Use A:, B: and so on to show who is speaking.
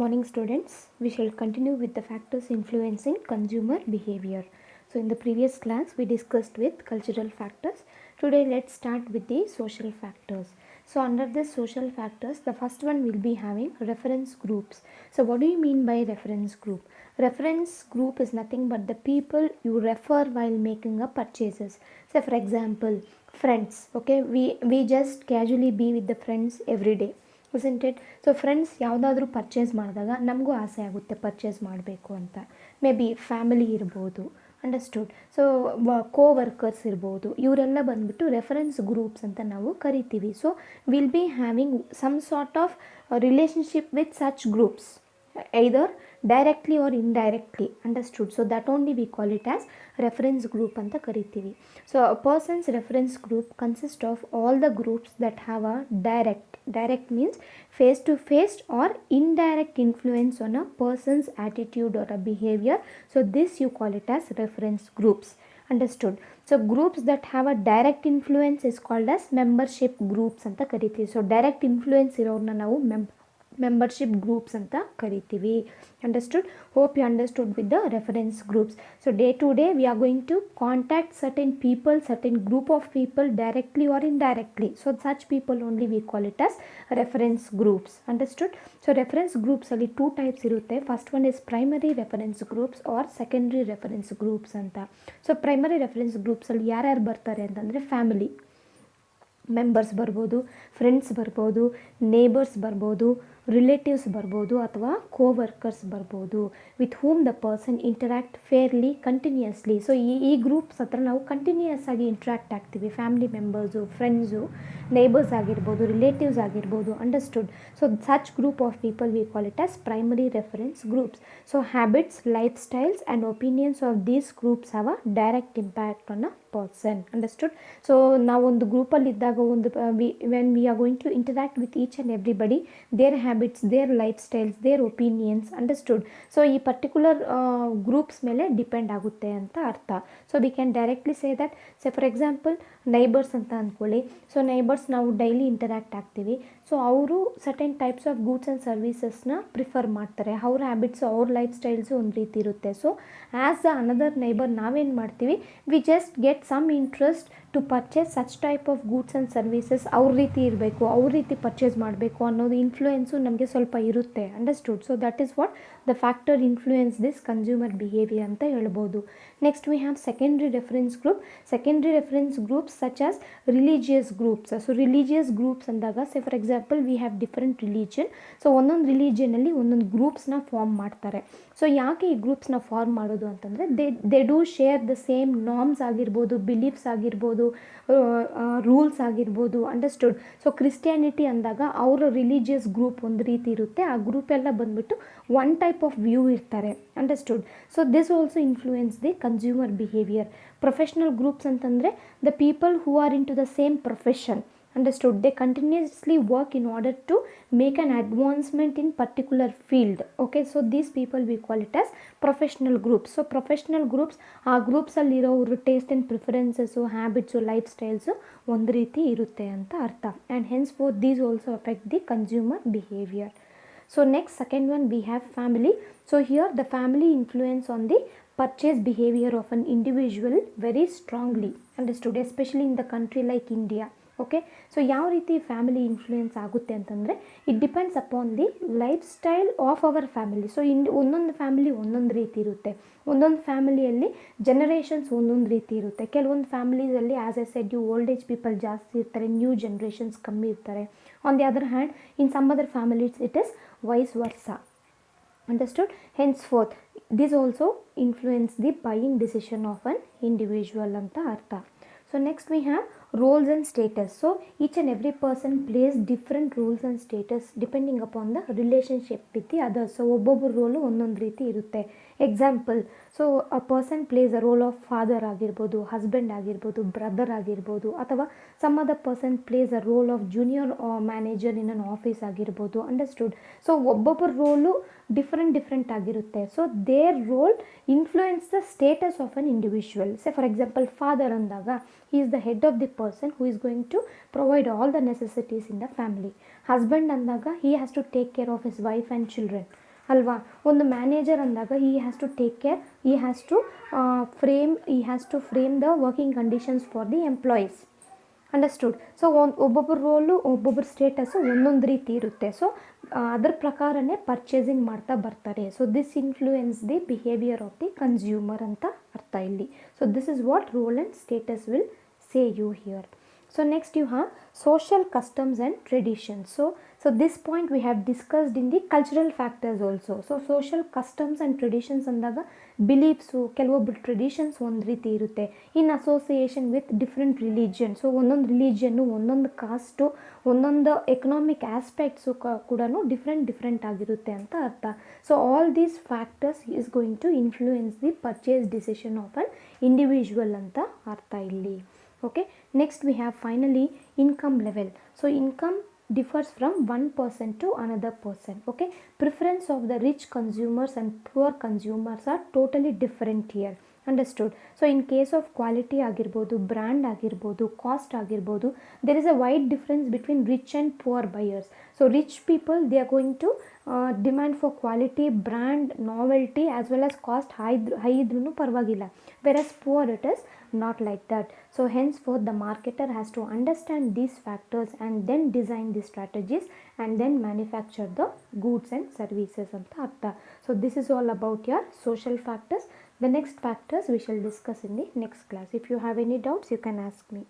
A: Morning students, we shall continue with the factors influencing consumer behavior. So in the previous class we discussed with cultural factors. Today let's start with the social factors. So under the social factors, the first one will be having reference groups. So what do you mean by reference group? Reference group is nothing but the people you refer while making a purchases. So for example, friends. Okay, we just casually be with the friends every day. Isn't it. So friends ಯಾವುದಾದ್ರೂ purchase ಮಾಡಿದಾಗ ನಮಗೂ ಆಸೆ ಆಗುತ್ತೆ purchase ಮಾಡಬೇಕು ಅಂತ. May be family ಇರ್ಬೋದು, understood. So coworkers ಇರ್ಬೋದು, ಇವರೆಲ್ಲ ಬಂದುಬಿಟ್ಟು ರೆಫರೆನ್ಸ್ ಗ್ರೂಪ್ಸ್ ಅಂತ ನಾವು ಕರಿತೀವಿ. So will be having some sort of relationship with such groups, either directly or indirectly, understood. So that only we call it as reference group anta kariತೀವಿ. So a person's reference group consists of all the groups that have a direct means face to face or indirect influence on a person's attitude or a behavior. So this you call it as reference groups, understood. So groups that have a direct influence is called as membership groups anta kariತೀವಿ. So direct influence ಇರೋರನ್ನ ನಾವು membership groups ಅಂತ ಕರಿತೀವಿ, understood. Hope you understood with the reference groups. So day to day we are going to contact certain people, certain group of people directly or indirectly. So such people only we call it as reference groups, understood. So reference groups ಅಲ್ಲಿ two types ಇರುತ್ತೆ. First one is primary reference groups or secondary reference groups ಅಂತ. So primary reference groups ಅಲ್ಲಿ ಯಾರ್ಯಾರು ಬರ್ತಾರೆ ಅಂತಂದರೆ family members ಬರ್ಬೋದು, friends ಬರ್ಬೋದು, neighbours ಬರ್ಬೋದು, ರಿಲೇಟಿವ್ಸ್ ಬರ್ಬೋದು, ಅಥವಾ ಕೋವರ್ಕರ್ಸ್ ಬರ್ಬೋದು, with whom the person interact fairly continuously. So ಈ ಗ್ರೂಪ್ಸ್ ಹತ್ರ ನಾವು ಕಂಟಿನ್ಯೂಯಸ್ ಆಗಿ ಇಂಟ್ರ್ಯಾಕ್ಟ್ ಆಗ್ತೀವಿ. ಫ್ಯಾಮಿಲಿ ಮೆಂಬರ್ಸು, ಫ್ರೆಂಡ್ಸು, ನೇಬರ್ಸ್ ಆಗಿರ್ಬೋದು, ರಿಲೇಟಿವ್ಸ್ ಆಗಿರ್ಬೋದು, understood. So such group of people we call it as primary reference groups. So habits, life styles and opinions of these groups have a direct impact on a person, understood. So ನಾವೊಂದು ಗ್ರೂಪಲ್ಲಿ ಇದ್ದಾಗ when we are going to interact with each and everybody, their habits, their lifestyles, their opinions, understood. So ಈ particular groups ಮೇಲೆ depend ಆಗುತ್ತೆ ಅಂತ ಅರ್ಥ. So we can directly say that, say for example neighbours ಅಂತ ಅಂದ್ಕೊಳ್ಳಿ. ಸೊ neighbours ನಾವು daily interact ಆಗ್ತೀವಿ. ಸೊ ಅವರು certain types of goods and ಸರ್ವೀಸಸ್ನ ಪ್ರಿಫರ್ ಮಾಡ್ತಾರೆ. ಅವ್ರ ಹ್ಯಾಬಿಟ್ಸು, ಅವ್ರ ಲೈಫ್ ಸ್ಟೈಲ್ಸು ಒಂದು ರೀತಿ ಇರುತ್ತೆ. So as a another neighbour ನಾವೇನು ಮಾಡ್ತೀವಿ, we just get some interest to purchase such type of goods and services. ಅವ್ರ ರೀತಿ ಇರಬೇಕು, ಅವ್ರ ರೀತಿ ಪರ್ಚೇಸ್ ಮಾಡಬೇಕು ಅನ್ನೋದು ಇನ್ಫ್ಲೂಯೆನ್ಸು ನಮಗೆ ಸ್ವಲ್ಪ ಇರುತ್ತೆ, understood. So that is what the factor influence this consumer behaviour ಅಂತ ಹೇಳ್ಬೋದು. Next we have secondary reference group. Secondary reference groups such as religious groups. So religious groups ಅಂದಾಗ, say for example we have different religion. So ಒಂದೊಂದು ರಿಲಿಜನಲ್ಲಿ ಒಂದೊಂದು ಗ್ರೂಪ್ಸ್ನ form ಮಾಡ್ತಾರೆ. So ಯಾಕೆ ಈ ಗ್ರೂಪ್ಸ್ನ form ಮಾಡೋದು ಅಂತಂದರೆ, they do share the same norms ಆಗಿರ್ಬೋದು, ಬಿಲೀಫ್ಸ್ ಆಗಿರ್ಬೋದು, ರೂಲ್ಸ್ ಆಗಿರ್ಬೋದು, ಅಂಡರ್ಸ್ಟುಡ್. ಸೊ ಕ್ರಿಸ್ಟಿಯಾನಿಟಿ ಅಂದಾಗ ಅವರ ರಿಲಿಜಿಯಸ್ ಗ್ರೂಪ್ ಒಂದು ರೀತಿ ಇರುತ್ತೆ. ಆ ಗ್ರೂಪ್ ಎಲ್ಲ ಬಂದುಬಿಟ್ಟು ಒನ್ ಟೈಪ್ ಆಫ್ ವ್ಯೂ ಇರ್ತಾರೆ, understood. So this also influence the consumer behaviour. Professional groups ಅಂತಂದರೆ the people who are into the same profession, understood. They continuously work in order to make an advancement in particular field. Okay, so these people we call it as professional groups. So professional groups, ಆ ಗ್ರೂಪ್ಸಲ್ಲಿರೋ ಅವ್ರ taste and preferences, habits, lifestyles ಒಂದು ರೀತಿ ಇರುತ್ತೆ ಅಂತ ಅರ್ಥ. And hence for these also affect the consumer behaviour. So next, second one we have family. So here the family influence on the purchase behavior of an individual very strongly, understood, especially in the country like India. Okay, so ಯಾವ ರೀತಿ family influence ಆಗುತ್ತೆ ಅಂತಂದರೆ, it depends upon the life style of our family. So ಒಂದೊಂದು family ಒಂದೊಂದು ರೀತಿ ಇರುತ್ತೆ. ಒಂದೊಂದು ಫ್ಯಾಮಿಲಿಯಲ್ಲಿ ಜನರೇಷನ್ಸ್ ಒಂದೊಂದು ರೀತಿ ಇರುತ್ತೆ. ಕೆಲವೊಂದು ಫ್ಯಾಮಿಲೀಸಲ್ಲಿ as I said you old age people ಜಾಸ್ತಿ ಇರ್ತಾರೆ, ನ್ಯೂ ಜನರೇಷನ್ಸ್ ಕಮ್ಮಿ ಇರ್ತಾರೆ. On the other hand in some other families it is vice versa, understood. Henceforth this also influence the buying decision of an individual anta artha. So next we have roles and status. So each and every person plays different roles and status depending upon the relationship with the others. So ಒಬ್ಬೊಬ್ಬರ role ಒಂದೊಂದು ರೀತಿ ಇರುತ್ತೆ. Example, so a person plays a role of father ಆಗಿರ್ಬೋದು, husband ಆಗಿರ್ಬೋದು, brother ಆಗಿರ್ಬೋದು, ಅಥವಾ some other person plays a role of junior manager in an office ಆಗಿರ್ಬೋದು, understood. So ಒಬ್ಬೊಬ್ಬರ ರೋಲು ಡಿಫ್ರೆಂಟ್ ಆಗಿರುತ್ತೆ. So their role influence the status of an individual. Say for example father ಅಂದಾಗ he is the head of the person who is going to provide all the necessities in the family. Husband andaga he has to take care of his wife and children, ಅಲ್ವಾ. ಒಂದು manager ಅಂದಾಗ he has to take care, he has to frame the working conditions for the employees. Understood. So ಒಬ್ಬೊಬ್ಬರ role ಒಬ್ಬೊಬ್ಬರ status ಒಂದೊಂದು ರೀತಿ ಇರುತ್ತೆ. So ಅದ್ರ ಪ್ರಕಾರನೇ ಪರ್ಚೇಸಿಂಗ್ ಮಾಡ್ತಾ ಬರ್ತಾರೆ. So this influence the behaviour of the consumer ಅಂತ ಅರ್ಥ ಇಲ್ಲಿ. So this is what role and status will say you here. So next you have social customs and traditions. So this point we have discussed in the cultural factors also. So social customs and traditions ಅಂದಾಗ ಬಿಲೀಫ್ಸು, ಕೆಲವೊಬ್ಬರು traditions ಒಂದು ರೀತಿ ಇರುತ್ತೆ ಇನ್ association with different religion. So ಒಂದೊಂದು ರಿಲಿಜಿಯನ್ನು, ಒಂದೊಂದು cost, ಒಂದೊಂದು economic aspects ಕೂಡ different ಆಗಿರುತ್ತೆ ಅಂತ ಅರ್ಥ. So all these factors is going to influence the purchase decision of an individual ಅಂತ ಅರ್ಥ ಇಲ್ಲಿ. Okay, next we have finally income level. So income differs from one person to another person. Okay, preference of the rich consumers and poor consumers are totally different here. Understood. So in case of quality ಆಗಿರ್ಬೋದು, brand ಆಗಿರ್ಬೋದು, cost ಆಗಿರ್ಬೋದು, there is a wide difference between rich and poor buyers. So rich people, they are going to demand for quality, brand, novelty as well as cost high ಇದ್ರೂ ಪರವಾಗಿಲ್ಲ. Whereas poor it is not like that. So henceforth the marketer has to understand these factors and then design the strategies and then manufacture the goods and services anta artha. So this is all about your social factors. The next factors we shall discuss in the next class. If you have any doubts, you can ask me.